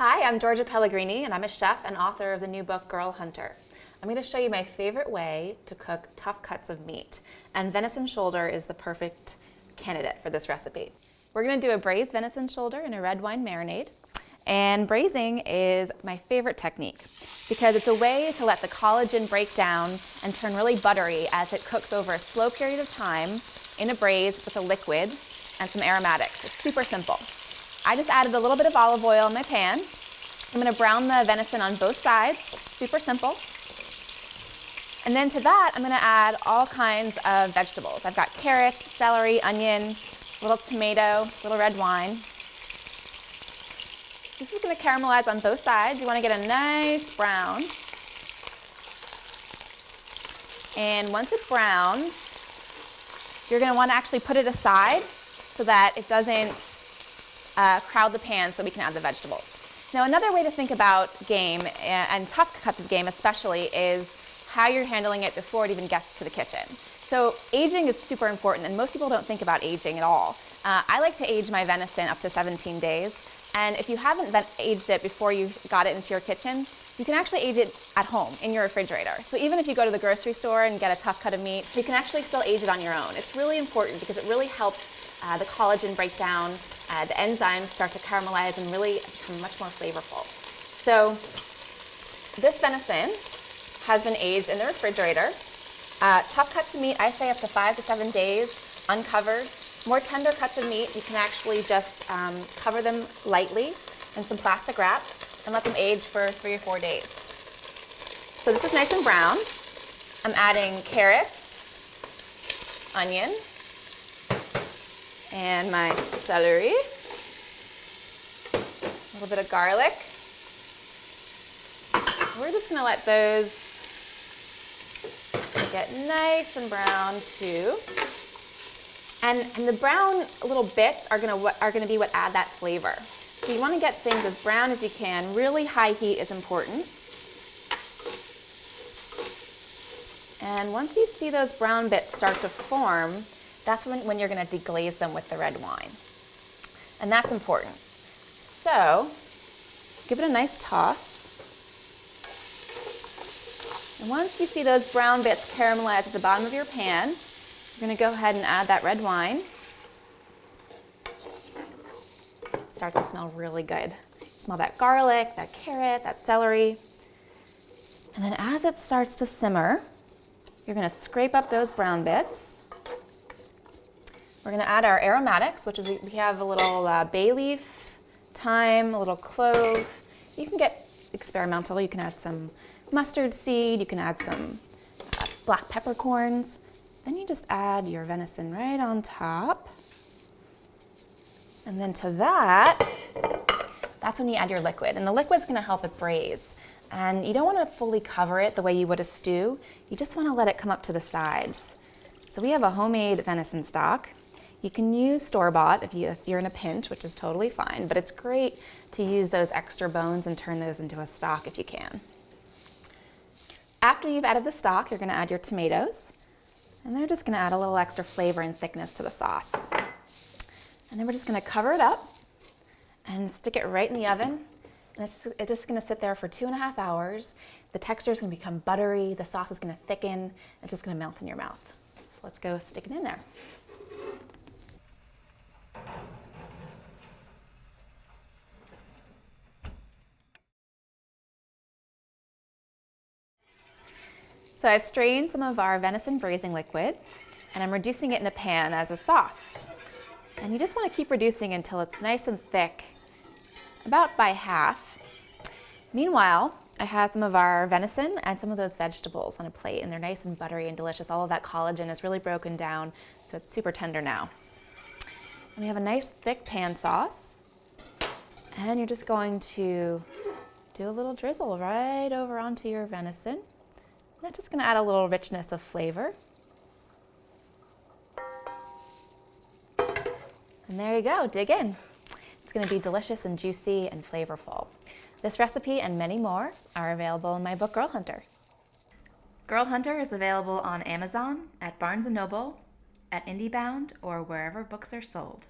Hi, I'm Georgia Pellegrini, and I'm a chef and author of the new book, Girl Hunter. I'm going to show you my favorite way to cook tough cuts of meat, and venison shoulder is the perfect candidate for this recipe. We're going to do a braised venison shoulder in a red wine marinade, and braising is my favorite technique because it's a way to let the collagen break down and turn really buttery as it cooks over a slow period of time in a braise with a liquid and some aromatics. It's super simple. I just added a little bit of olive oil in my pan. I'm going to brown the venison on both sides, super simple. And then to that, I'm going to add all kinds of vegetables. I've got carrots, celery, onion, a little tomato, a little red wine. This is going to caramelize on both sides. You want to get a nice brown. And once it's browned, you're going to want to actually put it aside so that it doesn't crowd the pan so we can add the vegetables. Now, another way to think about game, and tough cuts of game especially, is how you're handling it before it even gets to the kitchen. So aging is super important, and most people don't think about aging at all. I like to age my venison up to 17 days, and if you haven't aged it before you got it into your kitchen, you can actually age it at home in your refrigerator. So even if you go to the grocery store and get a tough cut of meat, you can actually still age it on your own. It's really important because it really helps the collagen break down, the enzymes start to caramelize and really become much more flavorful. So this venison has been aged in the refrigerator. Tough cuts of meat, I say up to 5 to 7 days, uncovered. More tender cuts of meat, you can actually just cover them lightly in some plastic wrap and let them age for 3 or 4 days. So this is nice and brown. I'm adding carrots, onion, and my celery, a little bit of garlic. We're just going to let those get nice and brown too. And the brown little bits are going to be what add that flavor. So you want to get things as brown as you can. Really high heat is important. And once you see those brown bits start to form, that's when you're going to deglaze them with the red wine. And that's important. So give it a nice toss. And once you see those brown bits caramelize at the bottom of your pan, you're going to go ahead and add that red wine. It starts to smell really good. Smell that garlic, that carrot, that celery. And then as it starts to simmer, you're going to scrape up those brown bits. We're going to add our aromatics, which is we have a little bay leaf, thyme, a little clove. You can get experimental. You can add some mustard seed. You can add some black peppercorns. Then you just add your venison right on top. And then to that, that's when you add your liquid. And the liquid's going to help it braise. And you don't want to fully cover it the way you would a stew. You just want to let it come up to the sides. So we have a homemade venison stock. You can use store-bought if you're in a pinch, which is totally fine, but it's great to use those extra bones and turn those into a stock if you can. After you've added the stock, you're going to add your tomatoes, and they're just going to add a little extra flavor and thickness to the sauce. And then we're just going to cover it up and stick it right in the oven. And it's just going to sit there for 2.5 hours. The texture is going to become buttery, the sauce is going to thicken, it's just going to melt in your mouth. So let's go stick it in there. So I've strained some of our venison braising liquid, and I'm reducing it in a pan as a sauce. And you just want to keep reducing until it's nice and thick, about by half. Meanwhile, I have some of our venison and some of those vegetables on a plate, and they're nice and buttery and delicious. All of that collagen is really broken down, so it's super tender now. And we have a nice thick pan sauce, and you're just going to do a little drizzle right over onto your venison. That's just going to add a little richness of flavor. And there you go, dig in. It's going to be delicious and juicy and flavorful. This recipe and many more are available in my book, Girl Hunter. Girl Hunter is available on Amazon, at Barnes & Noble, at IndieBound, or wherever books are sold.